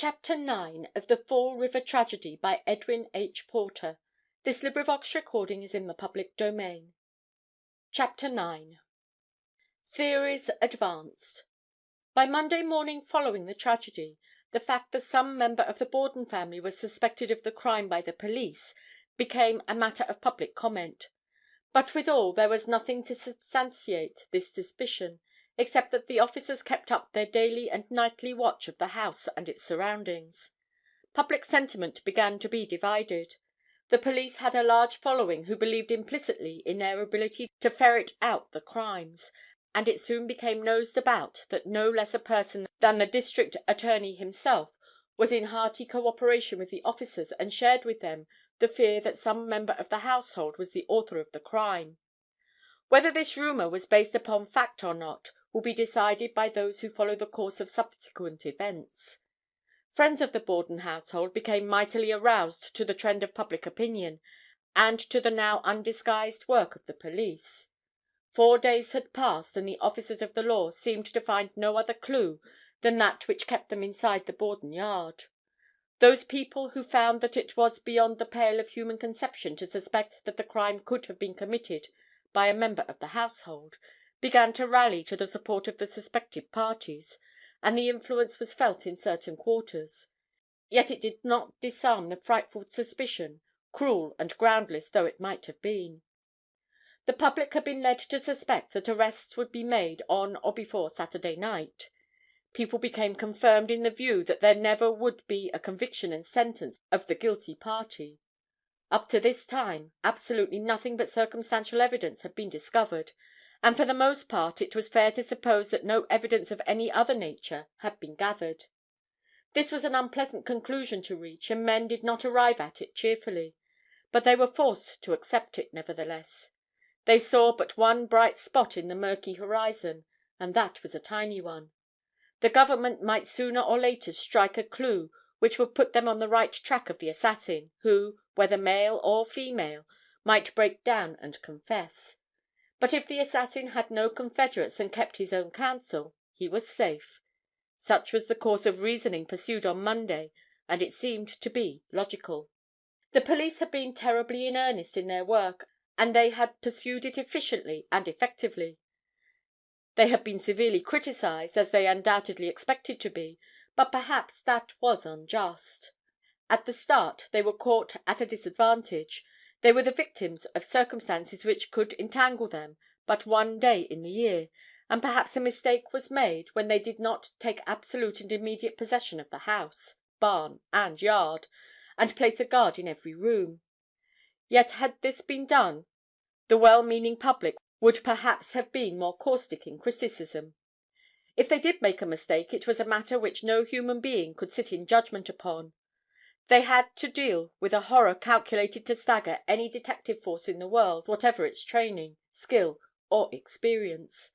Chapter 9 of the Fall River Tragedy by Edwin H. Porter. This recording is in the public domain. Chapter 9 Theories Advanced. By Monday morning following the tragedy, the fact that some member of the Borden family was suspected of the crime by the police became a matter of public comment. But withal there was nothing to substantiate this suspicion, except that the officers kept up their daily and nightly watch of the house and its surroundings. Public sentiment began to be divided. The police had a large following who believed implicitly in their ability to ferret out the crimes, and it soon became nosed about that no less a person than the district attorney himself was in hearty co-operation with the officers and shared with them the fear that some member of the household was the author of the crime. Whether this rumour was based upon fact or not will be decided by those who follow the course of subsequent events. Friends of the Borden household became mightily aroused to the trend of public opinion, and to the now undisguised work of the police. 4 days had passed, and the officers of the law seemed to find no other clue than that which kept them inside the Borden yard. Those people who found that it was beyond the pale of human conception to suspect that the crime could have been committed by a member of the household, began to rally to the support of the suspected parties, and the influence was felt in certain quarters. Yet it did not disarm the frightful suspicion, cruel and groundless though it might have been. The public had been led to suspect that arrests would be made on or before Saturday night. People became confirmed in the view that there never would be a conviction and sentence of the guilty party. Up to this time, absolutely nothing but circumstantial evidence had been discovered, and for the most part it was fair to suppose that no evidence of any other nature had been gathered. This was an unpleasant conclusion to reach, and men did not arrive at it cheerfully, but they were forced to accept it nevertheless. They saw but one bright spot in the murky horizon, and that was a tiny one. The government might sooner or later strike a clue which would put them on the right track of the assassin, who, whether male or female, might break down and confess. But if the assassin had no confederates and kept his own counsel, he was safe. Such was the course of reasoning pursued on Monday, and it seemed to be logical. The police had been terribly in earnest in their work, and they had pursued it efficiently and effectively. They had been severely criticised, as they undoubtedly expected to be, but perhaps that was unjust. At the start they were caught at a disadvantage. They were the victims of circumstances which could entangle them but one day in the year, and perhaps a mistake was made when they did not take absolute and immediate possession of the house, barn, and yard, and place a guard in every room. Yet had this been done, the well-meaning public would perhaps have been more caustic in criticism. If they did make a mistake, it was a matter which no human being could sit in judgment upon. They had to deal with a horror calculated to stagger any detective force in the world, whatever its training, skill, or experience.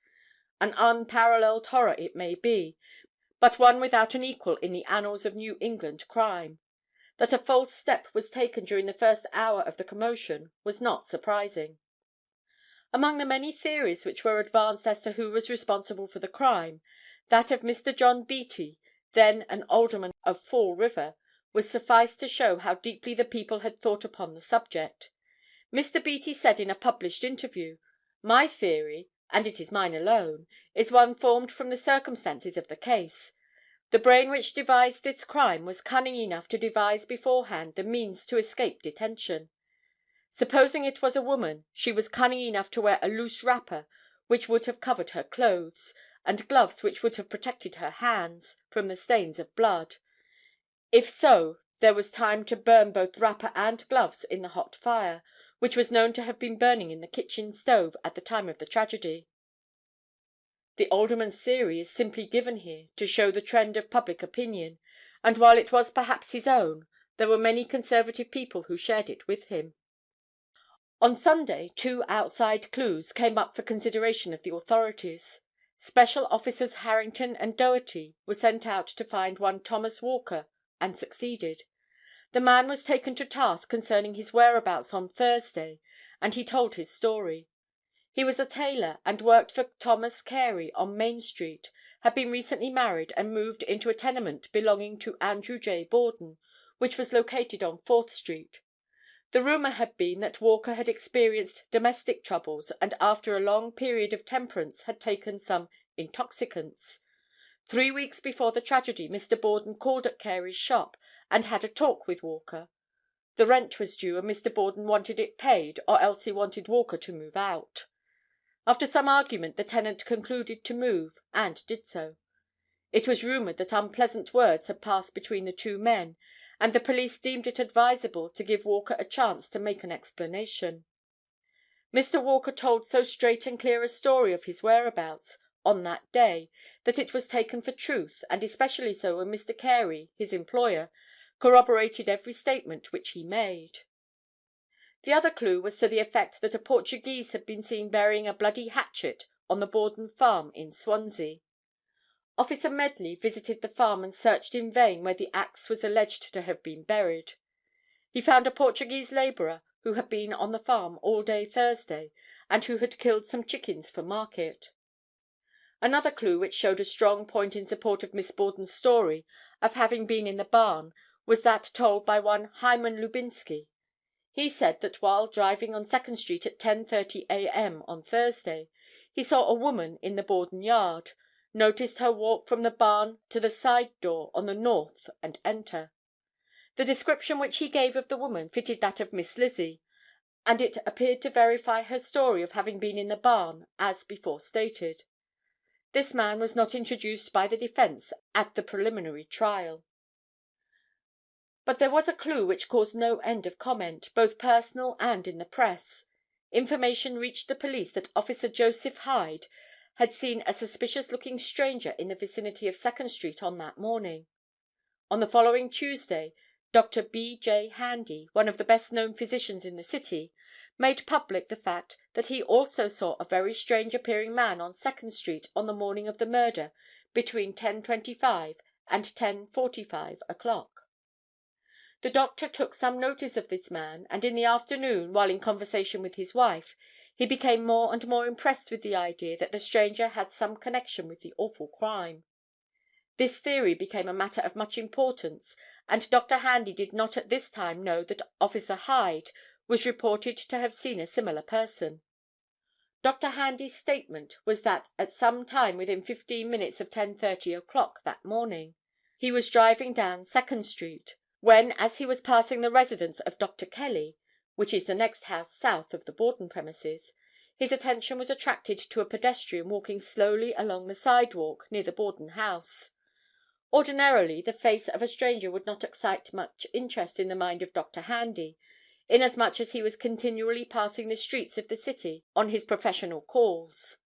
An unparalleled horror it may be, but one without an equal in the annals of New England crime. That a false step was taken during the first hour of the commotion was not surprising. Among the many theories which were advanced as to who was responsible for the crime, that of Mr. John Beattie, then an alderman of Fall River, was suffice to show how deeply the people had thought upon the subject. Mr. Beattie said in a published interview, "My theory, and it is mine alone, is one formed from the circumstances of the case. The brain which devised this crime was cunning enough to devise beforehand the means to escape detention. Supposing it was a woman, she was cunning enough to wear a loose wrapper which would have covered her clothes, and gloves which would have protected her hands from the stains of blood. If so, there was time to burn both wrapper and gloves in the hot fire, which was known to have been burning in the kitchen stove at the time of the tragedy." The alderman's theory is simply given here to show the trend of public opinion, and while it was perhaps his own, there were many conservative people who shared it with him. On Sunday 2 outside clues came up for consideration of the authorities. Special officers Harrington and Doherty were sent out to find one Thomas Walker, and succeeded. The man was taken to task concerning his whereabouts on Thursday, and he told his story. He was a tailor and worked for Thomas Carey on Main Street, had been recently married and moved into a tenement belonging to Andrew J. Borden, which was located on 4th Street. The rumor had been that Walker had experienced domestic troubles and after a long period of temperance had taken some intoxicants. 3 weeks before the tragedy Mr. Borden called at Carey's shop and had a talk with Walker. The rent was due and Mr. Borden wanted it paid or else he wanted Walker to move out. After some argument the tenant concluded to move and did so. It was rumored that unpleasant words had passed between the two men and the police deemed it advisable to give Walker a chance to make an explanation. Mr. Walker told so straight and clear a story of his whereabouts on that day that it was taken for truth and especially so when Mr. Carey, his employer, corroborated every statement which he made. The other clue was to the effect that a Portuguese had been seen burying a bloody hatchet on the Borden farm in Swansea. Officer Medley visited the farm and searched in vain where the axe was alleged to have been buried. He found a Portuguese labourer who had been on the farm all day Thursday and who had killed some chickens for market. Another clue which showed a strong point in support of Miss Borden's story of having been in the barn was that told by one Hyman Lubinsky. He said that while driving on 2nd Street at 10:30 a.m. on Thursday, he saw a woman in the Borden yard, noticed her walk from the barn to the side door on the north and enter. The description which he gave of the woman fitted that of Miss Lizzie, and it appeared to verify her story of having been in the barn as before stated. This man was not introduced by the defence at the preliminary trial. But there was a clue which caused no end of comment, both personal and in the press. Information reached the police that Officer Joseph Hyde had seen a suspicious-looking stranger in the vicinity of 2nd Street on that morning. On the following Tuesday, Dr. B. J. Handy, one of the best-known physicians in the city, made public the fact that he also saw a very strange-appearing man on 2nd Street on the morning of the murder between 10:25 and 10:45 o'clock. The doctor took some notice of this man, and in the afternoon, while in conversation with his wife, he became more and more impressed with the idea that the stranger had some connection with the awful crime. This theory became a matter of much importance and Dr. Handy did not at this time know that Officer Hyde was reported to have seen a similar person. Dr. Handy's statement was that at some time within 15 minutes of 10:30 o'clock that morning, he was driving down 2nd Street, when as he was passing the residence of Dr. Kelly, which is the next house south of the Borden premises, his attention was attracted to a pedestrian walking slowly along the sidewalk near the Borden house. Ordinarily, the face of a stranger would not excite much interest in the mind of Dr. Handy, inasmuch as he was continually passing the streets of the city on his professional calls.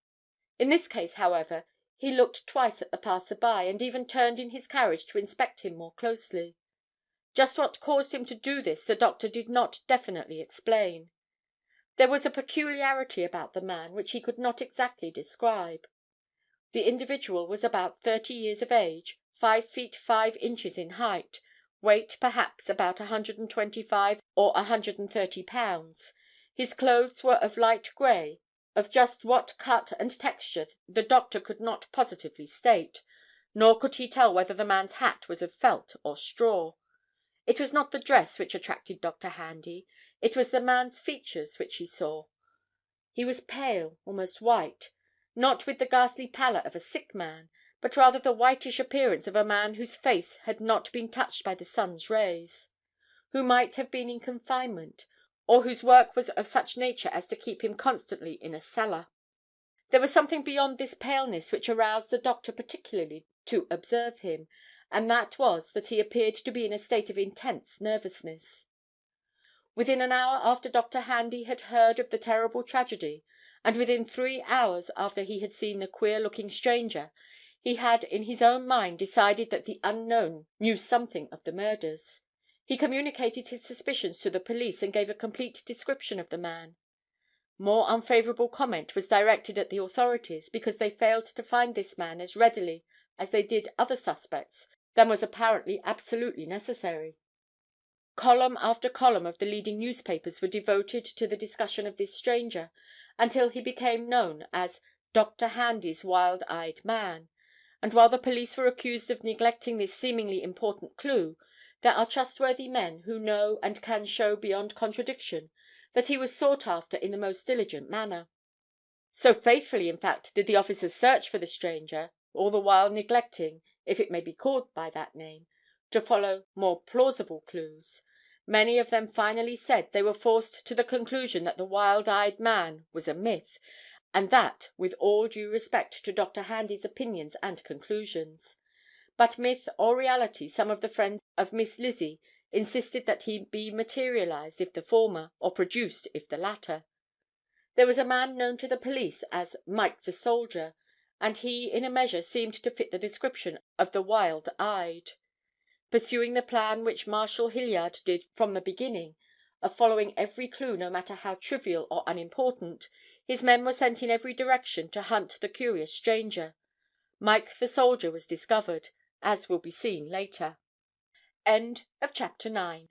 In this case, however, he looked twice at the passer-by and even turned in his carriage to inspect him more closely. Just what caused him to do this the doctor did not definitely explain. There was a peculiarity about the man which he could not exactly describe. The individual was about 30 years of age, 5 feet 5 inches in height, weight perhaps about 125 or 130 pounds. His clothes were of light grey, of just what cut and texture the doctor could not positively state, nor could he tell whether the man's hat was of felt or straw. It was not the dress which attracted Dr. Handy, it was the man's features which he saw. He was pale, almost white, not with the ghastly pallor of a sick man, but rather the whitish appearance of a man whose face had not been touched by the sun's rays, who might have been in confinement, or whose work was of such nature as to keep him constantly in a cellar. There was something beyond this paleness which aroused the doctor particularly to observe him, and that was that he appeared to be in a state of intense nervousness. Within an hour after Dr. Handy had heard of the terrible tragedy, and within 3 hours after he had seen the queer-looking stranger, he had in his own mind decided that the unknown knew something of the murders. He communicated his suspicions to the police and gave a complete description of the man. More unfavourable comment was directed at the authorities because they failed to find this man as readily as they did other suspects than was apparently absolutely necessary. Column after column of the leading newspapers were devoted to the discussion of this stranger until he became known as Dr. Handy's wild-eyed man, and while the police were accused of neglecting this seemingly important clue, there are trustworthy men who know and can show beyond contradiction that he was sought after in the most diligent manner. So faithfully, in fact, did the officers search for the stranger, all the while neglecting, if it may be called by that name, to follow more plausible clues. Many of them finally said they were forced to the conclusion that the wild–eyed man was a myth, and that with all due respect to Dr. Handy's opinions and conclusions. But myth or reality, some of the friends of Miss Lizzie insisted that he be materialized if the former, or produced if the latter. There was a man known to the police as Mike the Soldier, and he in a measure seemed to fit the description of the wild–eyed. Pursuing the plan which Marshal Hilliard did from the beginning, of following every clue no matter how trivial or unimportant, his men were sent in every direction to hunt the curious stranger. Mike the Soldier was discovered, as will be seen later. Chapter 10.